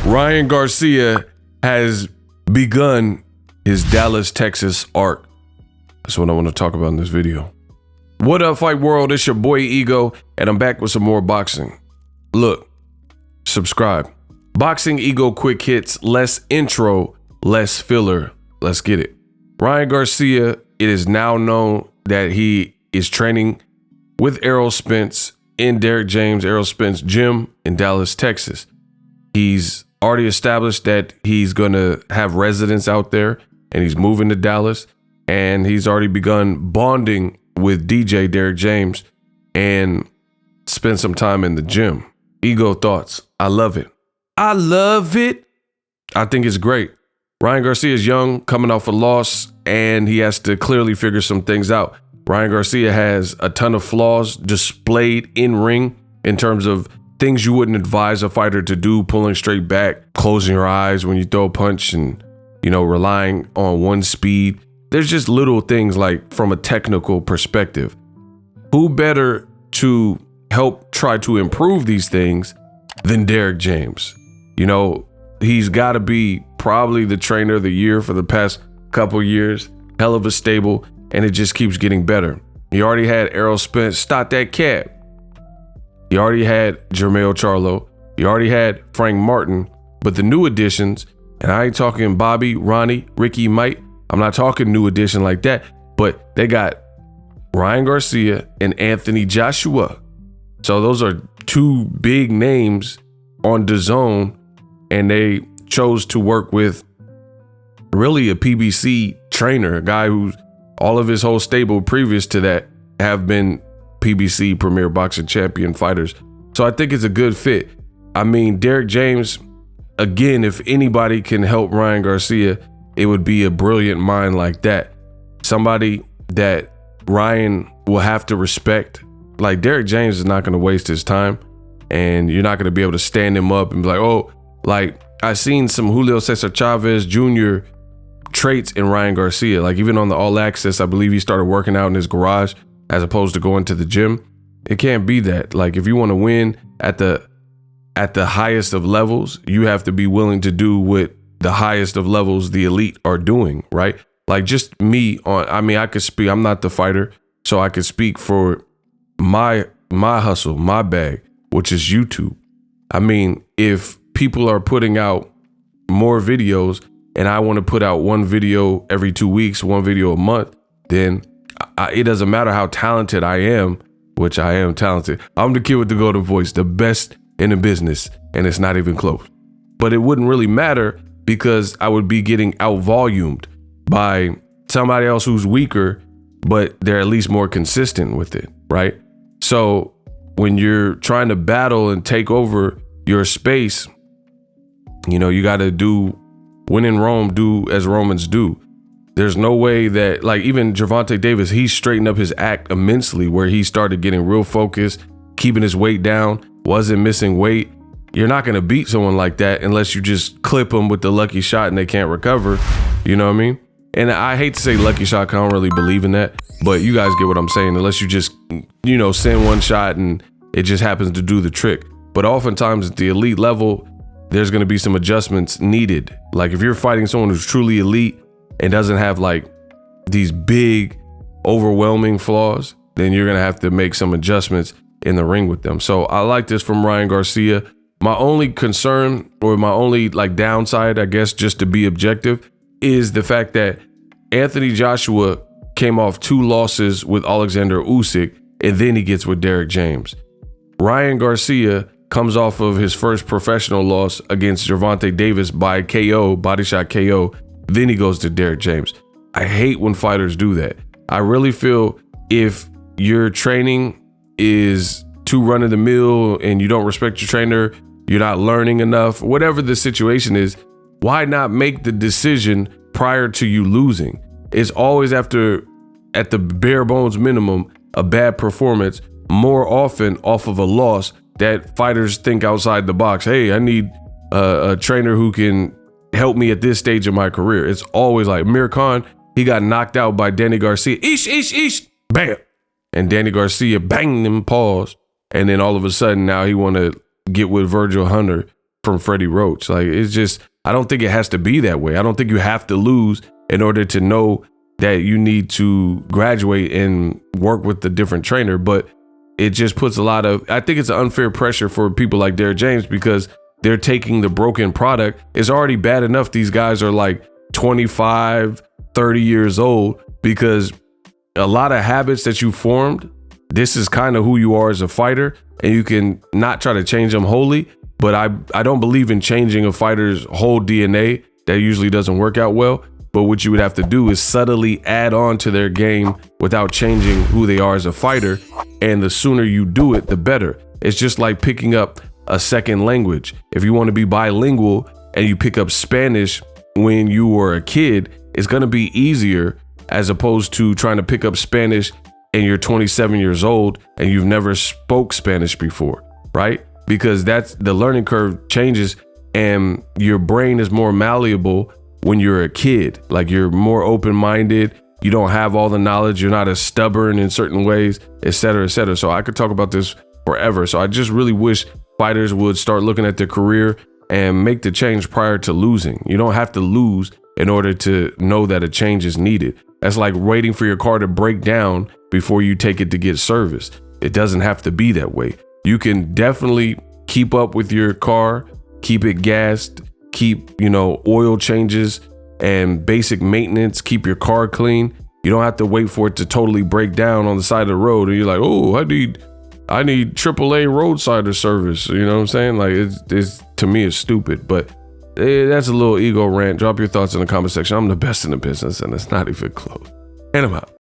Ryan Garcia has begun his Dallas, Texas arc. That's what I want to talk about in this video. What up, Fight World? It's your boy Ego, and I'm back with some more boxing. Look, subscribe. Boxingego quick hits, less intro, less filler. Let's get it. Ryan Garcia, it is now known that he is training with Errol Spence in Derrick James' Errol Spence gym in Dallas, Texas. He's already established that he's going to have residence out there, and he's moving to Dallas, and he's already begun bonding with DJ Derrick James and spend some time in the gym. Ego thoughts. I love it. I love it. I think it's great. Ryan Garcia is young, coming off a loss, and he has to clearly figure some things out. Ryan Garcia has a ton of flaws displayed in ring in terms of things you wouldn't advise a fighter to do, pulling straight back, closing your eyes when you throw a punch, and, relying on one speed. There's just little things like from a technical perspective. Who better to help try to improve these things than Derrick James? He's got to be probably the trainer of the year for the past couple years. Hell of a stable, and it just keeps getting better. He already had Errol Spence stop that cat. He already had Jermell Charlo. He already had Frank Martin. But the new additions, and I ain't talking Bobby, Ronnie, Ricky, Mike. I'm not talking new addition like that. But they got Ryan Garcia and Anthony Joshua. So those are two big names on DAZN, and they chose to work with really a PBC trainer, a guy who's all of his whole stable previous to that have been PBC Premier Boxing Champion fighters. So I think it's a good fit. I mean, Derrick James, again, if anybody can help Ryan Garcia, it would be a brilliant mind like that. Somebody that Ryan will have to respect. Like, Derrick James is not going to waste his time, and you're not going to be able to stand him up and be like, oh, like I've seen some Julio Cesar Chavez Jr. traits in Ryan Garcia. Like, even on the All Access, I believe he started working out in his garage as opposed to going to the gym. It can't be that. Like, if you want to win at the highest of levels, you have to be willing to do what the highest of levels the elite are doing, right? Like, just me I could speak, I'm not the fighter, so I could speak for my hustle, my bag, which is YouTube. I mean, if people are putting out more videos and I want to put out one video every 2 weeks, one video a month, then it doesn't matter how talented I am, which I am talented. I'm the kid with the golden voice, the best in the business, and it's not even close. But it wouldn't really matter because I would be getting out-volumed by somebody else who's weaker, but they're at least more consistent with it, right? So when you're trying to battle and take over your space, you got to do, when in Rome, do as Romans do. There's no way that, like, even Gervonta Davis, he straightened up his act immensely where he started getting real focused, keeping his weight down, wasn't missing weight. You're not going to beat someone like that unless you just clip them with the lucky shot and they can't recover. You know what I mean? And I hate to say lucky shot, 'cause I don't really believe in that, but you guys get what I'm saying. Unless you just, send one shot and it just happens to do the trick. But oftentimes at the elite level, there's going to be some adjustments needed. Like, if you're fighting someone who's truly elite and doesn't have like these big, overwhelming flaws, then you're going to have to make some adjustments in the ring with them. So I like this from Ryan Garcia. My only concern, or my only downside, I guess, just to be objective, is the fact that Anthony Joshua came off 2 losses with Alexander Usyk, and then he gets with Derrick James. Ryan Garcia comes off of his first professional loss against Gervonta Davis by KO, body shot KO. Then he goes to Derrick James. I hate when fighters do that. I really feel if your training is too run of the mill and you don't respect your trainer, you're not learning enough, whatever the situation is, why not make the decision prior to you losing? It's always at the bare bones minimum, a bad performance, more often off of a loss, that fighters think outside the box. Hey, I need a trainer who can help me at this stage of my career. It's always like Amir Khan, he got knocked out by Danny Garcia. Ish, bam. And Danny Garcia banged him, paused. And then all of a sudden now he want to get with Virgil Hunter from Freddie Roach. Like, it's just, I don't think it has to be that way. I don't think you have to lose in order to know that you need to graduate and work with a different trainer. But it just puts I think it's an unfair pressure for people like Derrick James, because they're taking the broken product. It's already bad enough these guys are like 25, 30 years old, because a lot of habits that you formed, this is kind of who you are as a fighter, and you can not try to change them wholly. But I don't believe in changing a fighter's whole DNA. That usually doesn't work out well. But what you would have to do is subtly add on to their game without changing who they are as a fighter. And the sooner you do it, the better. It's just like picking up a second language. If you want to be bilingual and you pick up Spanish when you were a kid, it's going to be easier as opposed to trying to pick up Spanish and you're 27 years old and you've never spoke Spanish before, right? Because that's the learning curve changes, and your brain is more malleable when you're a kid. Like, you're more open-minded. You don't have all the knowledge. You're not as stubborn in certain ways, et cetera, et cetera. So I could talk about this forever. So I just really wish fighters would start looking at their career and make the change prior to losing. You don't have to lose in order to know that a change is needed. That's like waiting for your car to break down before you take it to get serviced. It doesn't have to be that way. You can definitely keep up with your car, keep it gassed, keep, oil changes and basic maintenance, keep your car clean. You don't have to wait for it to totally break down on the side of the road and you're like, oh, I need AAA roadside service. You know what I'm saying? Like, it's to me, it's stupid, but that's a little ego rant. Drop your thoughts in the comment section. I'm the best in the business, and it's not even close. And I'm out.